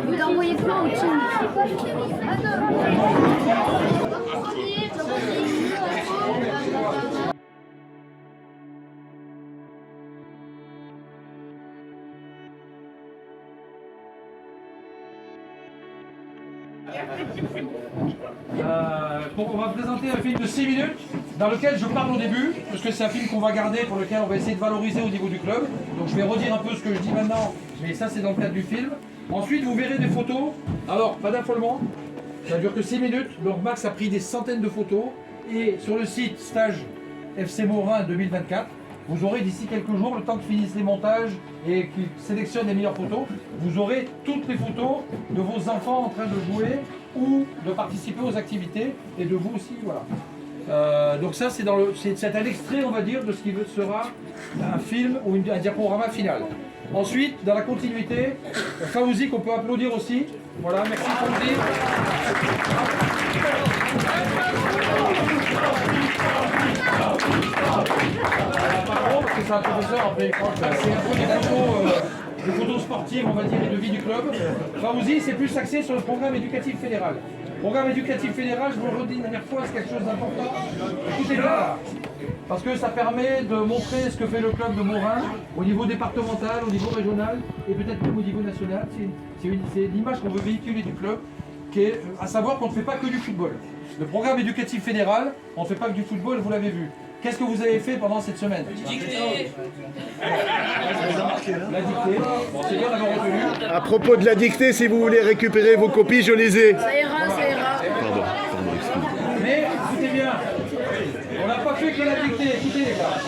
Il a envoyé plein au team. On va présenter un film de 6 minutes dans lequel je parle au début, parce que c'est un film qu'on va garder, pour lequel on va essayer de valoriser au niveau du club. Donc je vais redire un peu ce que je dis maintenant, mais ça c'est dans le cadre du film. Ensuite vous verrez des photos. Alors pas d'affolement, ça dure que 6 minutes, donc Max a pris des centaines de photos. Et sur le site stage FC Morin 2024, vous aurez d'ici quelques jours, le temps qu'ils finissent les montages et qu'ils sélectionnent les meilleures photos, vous aurez toutes les photos de vos enfants en train de jouer ou de participer aux activités et de vous aussi, voilà. Donc ça c'est un extrait, on va dire, de ce qui sera un film ou un diaporama final. Ensuite, dans la continuité, Fawzi qu'on peut applaudir aussi. Voilà, merci Fawzi. Parce que c'est un professeur, après, c'est un peu des photos sportives, on va dire, et de vie du club. Fawzi, c'est plus axé sur le programme éducatif fédéral. Le programme éducatif fédéral, je vous le redis une dernière fois, c'est quelque chose d'important. Écoutez bien là, parce que ça permet de montrer ce que fait le club de Morin au niveau départemental, au niveau régional et peut-être même au niveau national. C'est l'image qu'on veut véhiculer du club, qui est à savoir qu'on ne fait pas que du football. Le programme éducatif fédéral, on ne fait pas que du football, vous l'avez vu. Qu'est-ce que vous avez fait pendant cette semaine? Dictée. La dictée. Bon, c'est bien d'avoir retenu. À propos de la dictée, si vous voulez récupérer vos copies, je les ai. Ça ira, ça ira. Pardon, excusez-moi. Mais écoutez bien, on n'a pas fait que la dictée, écoutez les gars.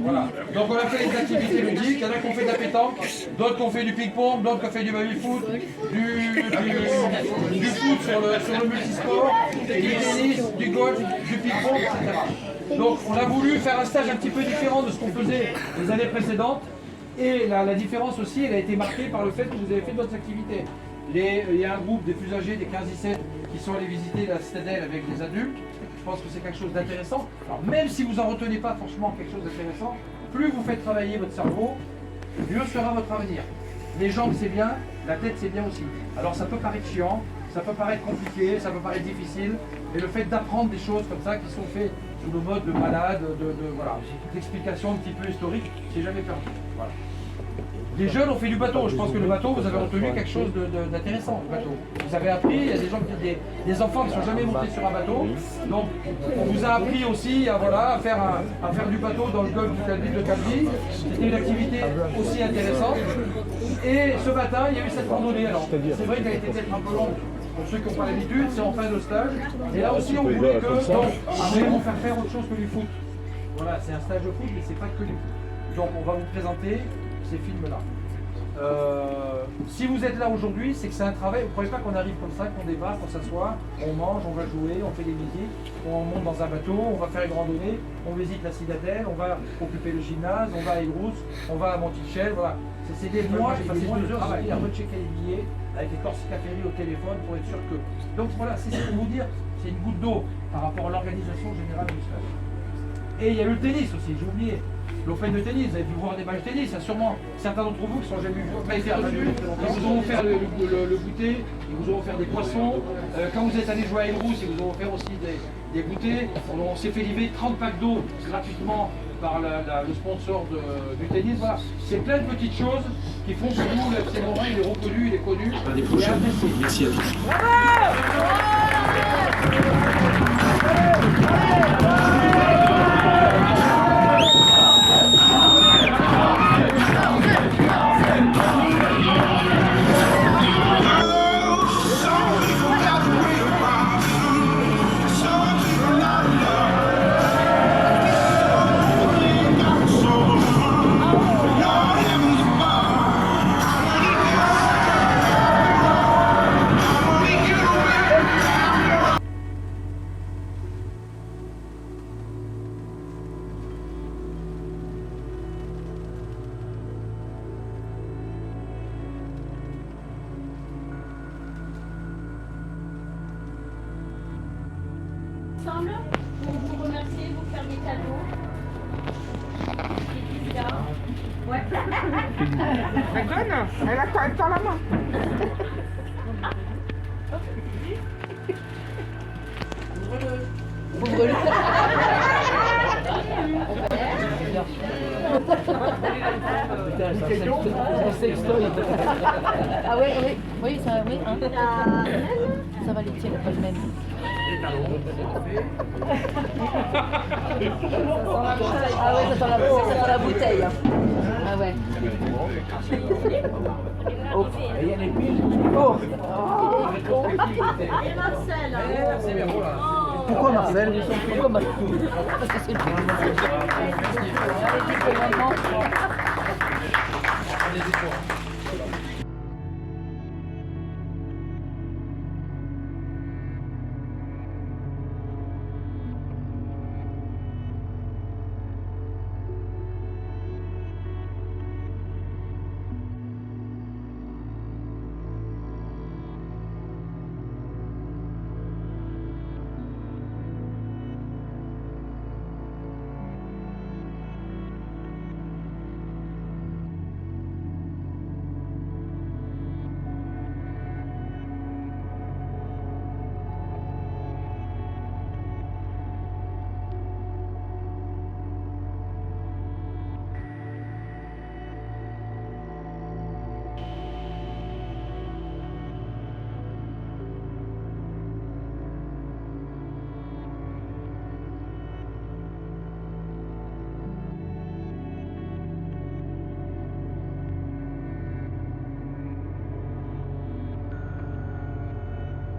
Voilà. Donc on a fait des activités ludiques, il y en a qui ont fait de la pétanque, d'autres qui ont fait du ping-pong, d'autres qui ont fait du baby-foot, du foot sur le multisport, du tennis, du golf, du ping-pong, etc. Donc on a voulu faire un stage un petit peu différent de ce qu'on faisait les années précédentes. Et la différence aussi, elle a été marquée par le fait que vous avez fait d'autres activités. Il y a un groupe des plus âgés, des 15-17, qui sont allés visiter la citadelle avec des adultes. Je pense que c'est quelque chose d'intéressant. Alors même si vous n'en retenez pas franchement quelque chose d'intéressant, plus vous faites travailler votre cerveau, mieux sera votre avenir. Les jambes c'est bien, la tête c'est bien aussi. Alors ça peut paraître chiant, ça peut paraître compliqué, ça peut paraître difficile, mais le fait d'apprendre des choses comme ça qui sont faites sous le mode de balade, voilà, d'explication un petit peu historique, c'est jamais perdu. Voilà. Les jeunes ont fait du bateau. Je pense que le bateau, vous avez retenu quelque chose d'intéressant. Le bateau. Vous avez appris, il y a des gens, des enfants qui ne sont jamais montés sur un bateau. Donc, on vous a appris aussi à faire du bateau dans le golfe de Calvi. C'était une activité aussi intéressante. Et ce matin, il y a eu cette randonnée. Alors, c'est vrai qu'elle a été peut-être un peu longue. Pour ceux qui n'ont pas l'habitude, c'est en fin de stage. Et là aussi, on voulait que, après, on va faire autre chose que du foot. Voilà, c'est un stage de foot, mais c'est pas que du foot. Donc, on va vous présenter ces films-là. Si vous êtes là aujourd'hui, c'est que c'est un travail. Vous ne croyez pas qu'on arrive comme ça, qu'on débat, qu'on s'assoit, on mange, on va jouer, on fait des musiques, on monte dans un bateau, on va faire une randonnée, on visite la citadelle, on va occuper le gymnase, on va à Aigrousse, on va à Monticello, voilà. C'est des mois, j'ai passé 2 heures à rechecker les billets avec les Corsica Ferry au téléphone pour être sûr que. Donc voilà, c'est pour vous dire, c'est une goutte d'eau par rapport à l'organisation générale du stage. Et il y a eu le tennis aussi, j'ai oublié. L'Open de tennis, vous avez pu voir des matchs de tennis, il y a sûrement certains d'entre vous qui sont jamais pas été reçus, ils vous auront offert le goûter, ils vous auront offert des poissons. Quand vous êtes allé jouer à Elbrus, ils vous auront offert aussi des goûters. On s'est fait livrer 30 packs d'eau gratuitement par le sponsor du tennis. Voilà. C'est plein de petites choses qui font que nous, le FC Morin, il est reconnu, il est connu. L'année prochaine. Merci à tous. Elle donne. Elle a quoi? Elle tend la main. Ouvre-le. Ah ouais, oui, oui, ça, oui, hein. Ça va les tirer pas le même. Ah ouais, ça sent la bouteille. Hein. Ah ouais. Oh. Il y a les piles. Oh. Et Marcel. Pourquoi Marcel? Pourquoi Marcel? Parce que c'est le